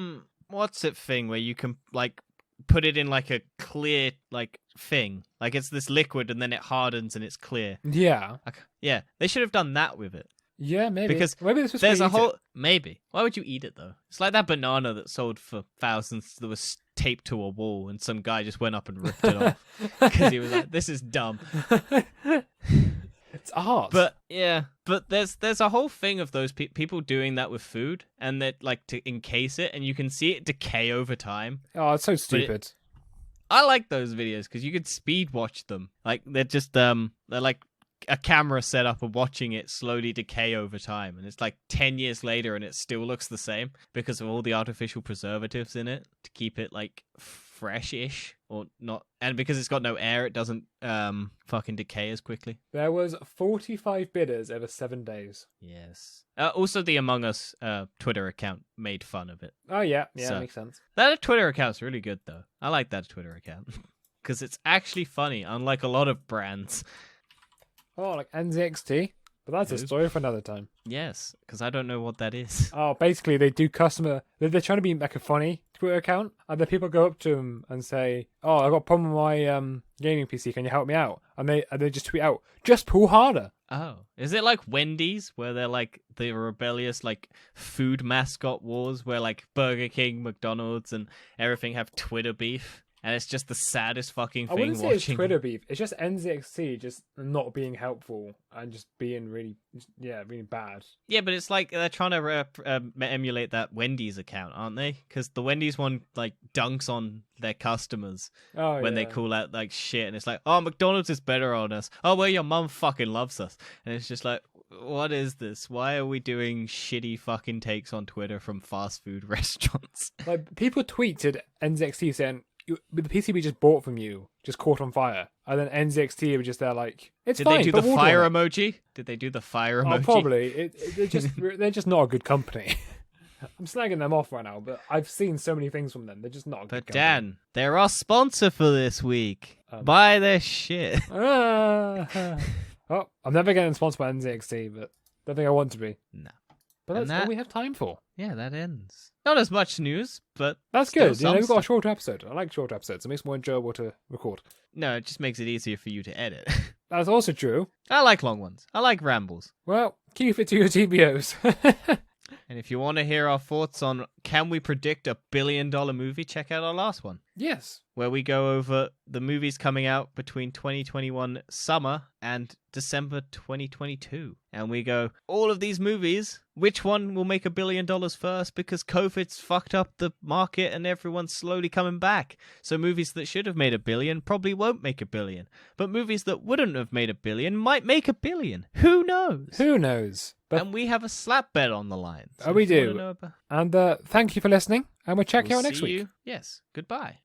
what's it thing where you can like put it in like a clear like thing, like it's this liquid and then it hardens and it's clear? Yeah, yeah, they should have done that with it. Yeah, maybe. Because maybe this was there's a whole maybe. Why would you eat it though? It's like that banana that sold for thousands that was taped to a wall, and some guy just went up and ripped it off because he was like, "This is dumb." It's art. But yeah, but there's a whole thing of those people doing that with food, and that like to encase it, and you can see it decay over time. Oh, it's so stupid. I like those videos because you could speed watch them. Like they're just they're like a camera set up and watching it slowly decay over time, and it's like 10 years later and it still looks the same because of all the artificial preservatives in it to keep it like fresh-ish or not, and because it's got no air it doesn't fucking decay as quickly. There was 45 bidders over 7 days. Yes. Also the Among Us Twitter account made fun of it. Oh yeah, So, makes sense. that Twitter account's really good though. I like that Twitter account because it's actually funny, unlike a lot of brands. Oh, like NZXT, But that's a story for another time. Yes, because I don't know what that is. Oh, basically, they do customer... They're trying to be like a funny Twitter account, and then people go up to them and say, oh, I got a problem with my gaming PC, can you help me out? And they just tweet out, just pull harder. Oh, is it like Wendy's, where they're like the rebellious like food mascot wars, where like Burger King, McDonald's, and everything have Twitter beef? And it's just the saddest fucking thing. I wouldn't say watching. it's Twitter beef. It's just NZXT just not being helpful and just being really bad. Yeah, but it's like they're trying to emulate that Wendy's account, aren't they? Because the Wendy's one like dunks on their customers when they call out like shit, and it's like, oh, McDonald's is better on us. Oh, well, your mum fucking loves us, and it's just like, what is this? Why are we doing shitty fucking takes on Twitter from fast food restaurants? Like people tweeted NZXT saying, the PC we just bought from you just caught on fire, and then NZXT were just there like, it's fine. Did they do the fire emoji? Did they do the fire emoji? Oh, probably. They're just not a good company. I'm slagging them off right now, but I've seen so many things from them. They're just not a good company. But Dan, they're our sponsor for this week. Buy their shit. Oh, I'm never getting sponsored by NZXT, but I don't think I want to be. No. But that's all we have time for. Yeah, that ends. Not as much news, but that's good. We've got a short episode. I like short episodes. It makes it more enjoyable to record. No, it just makes it easier for you to edit. That's also true. I like long ones. I like rambles. Well, keep it to your TBOs. And if you want to hear our thoughts on can we predict $1 billion movie, check out our last one. Yes. Where we go over the movies coming out between 2021 summer and December 2022. And we go, all of these movies, which one will make $1 billion first? Because COVID's fucked up the market and everyone's slowly coming back. So movies that should have made $1 billion probably won't make $1 billion. But movies that wouldn't have made $1 billion might make $1 billion. Who knows? Who knows? But... And we have a slap bet on the line. So we do. And thank you for listening. And we'll check you out next week. Yes. Goodbye.